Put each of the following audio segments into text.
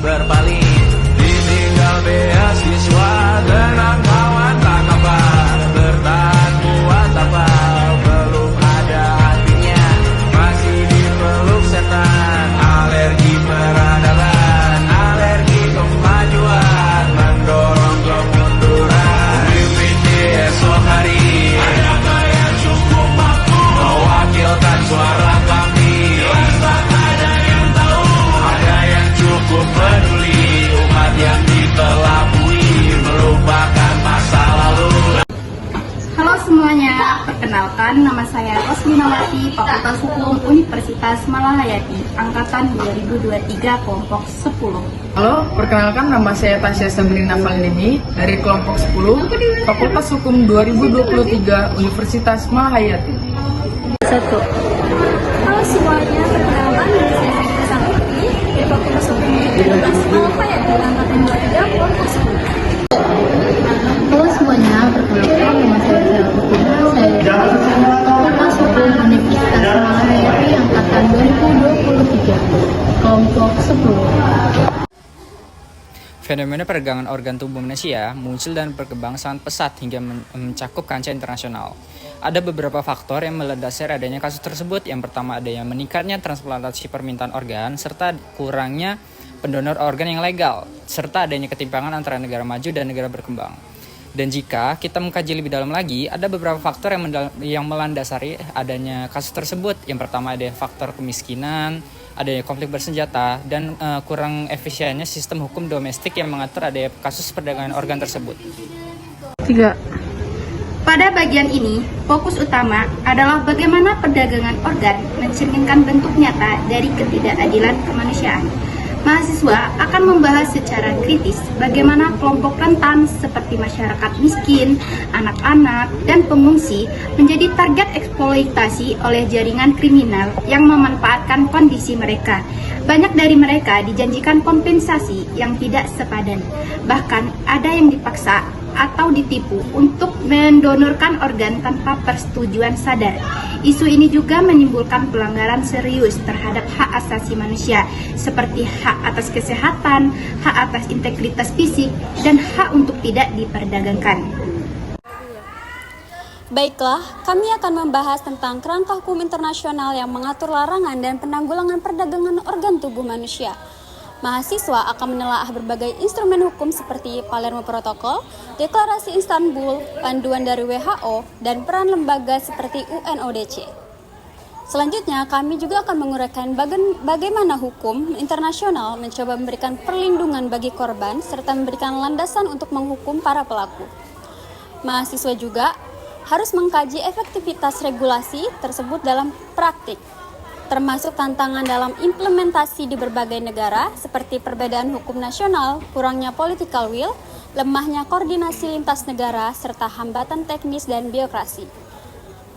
berpaling. Ditinggal beasiswa dengan kawan tak kabar, bertahan buat apa, belum ada artinya, masih dipeluk setan. Alergi peradaban, alergi kemajuan, mendorong kemunduran. Mimpi esok hari, adakah yang cukup mampu mewakilkan suara kami? Jelas tak ada yang tahu, ada yang cukup peduli. Umat yang ditelabui melupakan masa lalu. Halo semuanya, perkenalkan nama saya Rosminawati, Fakultas Hukum Universitas Malahayati, Angkatan 2023 Kelompok 10. Halo, perkenalkan nama saya Tasya Sabrina Valnini dari kelompok 10, Fakultas Hukum 2023 Universitas Malahayati. 1. Halo semuanya, perkenalkan nama saya Fitri Sakti dari Fakultas Hukum Universitas Malahayati, Angkatan 23 Kelompok 10. Halo semuanya, perkenalkan nama saya Zelvina, saya dari Fakultas Hukum Universitas Malahayati, Angkatan 2023 Kelompok 10. Fenomena perdagangan organ tubuh manusia muncul dan berkembang sangat pesat hingga mencakup kancah internasional. Ada beberapa faktor yang melandasi adanya kasus tersebut. Yang pertama, adanya meningkatnya transplantasi permintaan organ, serta kurangnya pendonor organ yang legal, serta adanya ketimpangan antara negara maju dan negara berkembang. Dan jika kita mengkaji lebih dalam lagi, ada beberapa faktor yang melandasari adanya kasus tersebut. Yang pertama, ada faktor kemiskinan, adanya konflik bersenjata, dan kurang efisiennya sistem hukum domestik yang mengatur adanya kasus perdagangan organ tersebut. 3. Pada bagian ini, fokus utama adalah bagaimana perdagangan organ mencerminkan bentuk nyata dari ketidakadilan kemanusiaan. Mahasiswa akan membahas secara kritis bagaimana kelompok rentan seperti masyarakat miskin, anak-anak, dan pengungsi menjadi target eksploitasi oleh jaringan kriminal yang memanfaatkan kondisi mereka. Banyak dari mereka dijanjikan kompensasi yang tidak sepadan. Bahkan ada yang dipaksa atau ditipu untuk mendonorkan organ tanpa persetujuan sadar. Isu ini juga menimbulkan pelanggaran serius terhadap hak asasi manusia seperti hak atas kesehatan, hak atas integritas fisik, dan hak untuk tidak diperdagangkan. Baiklah, kami akan membahas tentang kerangka hukum internasional yang mengatur larangan dan penanggulangan perdagangan organ tubuh manusia. Mahasiswa akan menelaah berbagai instrumen hukum seperti Palermo Protokol, Deklarasi Istanbul, panduan dari WHO, dan peran lembaga seperti UNODC. Selanjutnya, kami juga akan menguraikan bagaimana hukum internasional mencoba memberikan perlindungan bagi korban serta memberikan landasan untuk menghukum para pelaku. Mahasiswa juga harus mengkaji efektivitas regulasi tersebut dalam praktik, termasuk tantangan dalam implementasi di berbagai negara seperti perbedaan hukum nasional, kurangnya political will, lemahnya koordinasi lintas negara, serta hambatan teknis dan birokrasi.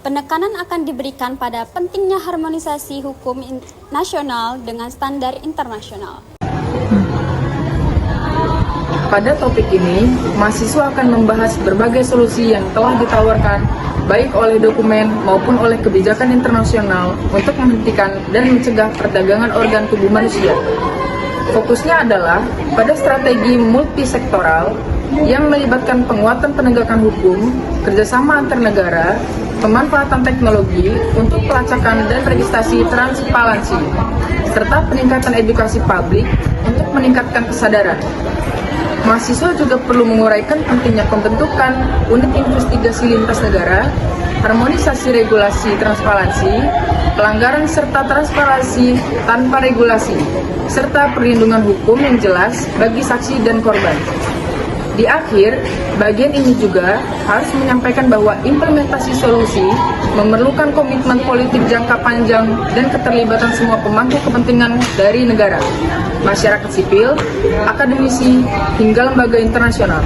Penekanan akan diberikan pada pentingnya harmonisasi hukum nasional dengan standar internasional. Pada topik ini, mahasiswa akan membahas berbagai solusi yang telah ditawarkan baik oleh dokumen maupun oleh kebijakan internasional untuk menghentikan dan mencegah perdagangan organ tubuh manusia. Fokusnya adalah pada strategi multisektoral yang melibatkan penguatan penegakan hukum, kerjasama antar negara, pemanfaatan teknologi untuk pelacakan dan registrasi transparansi, serta peningkatan edukasi publik untuk meningkatkan kesadaran. Mahasiswa juga perlu menguraikan pentingnya pembentukan unit investigasi lintas negara, harmonisasi regulasi transparansi, pelanggaran serta transparansi tanpa regulasi, serta perlindungan hukum yang jelas bagi saksi dan korban. Di akhir, bagian ini juga harus menyampaikan bahwa implementasi solusi memerlukan komitmen politik jangka panjang dan keterlibatan semua pemangku kepentingan dari negara, masyarakat sipil, akademisi, hingga lembaga internasional.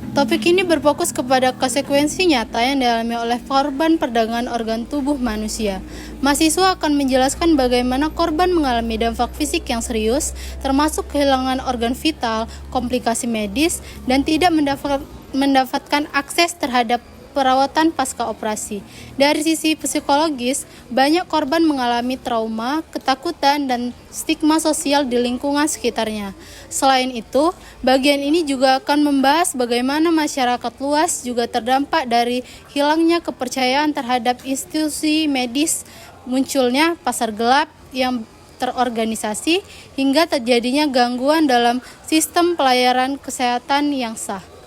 Topik ini berfokus kepada konsekuensi nyata yang dialami oleh korban perdagangan organ tubuh manusia. Mahasiswa akan menjelaskan bagaimana korban mengalami dampak fisik yang serius, termasuk kehilangan organ vital, komplikasi medis, dan tidak mendapatkan akses terhadap perawatan pasca operasi. Dari sisi psikologis, banyak korban mengalami trauma, ketakutan, dan stigma sosial di lingkungan sekitarnya. Selain itu, bagian ini juga akan membahas bagaimana masyarakat luas juga terdampak dari hilangnya kepercayaan terhadap institusi medis, munculnya pasar gelap yang terorganisasi, hingga terjadinya gangguan dalam sistem pelayanan kesehatan yang sah.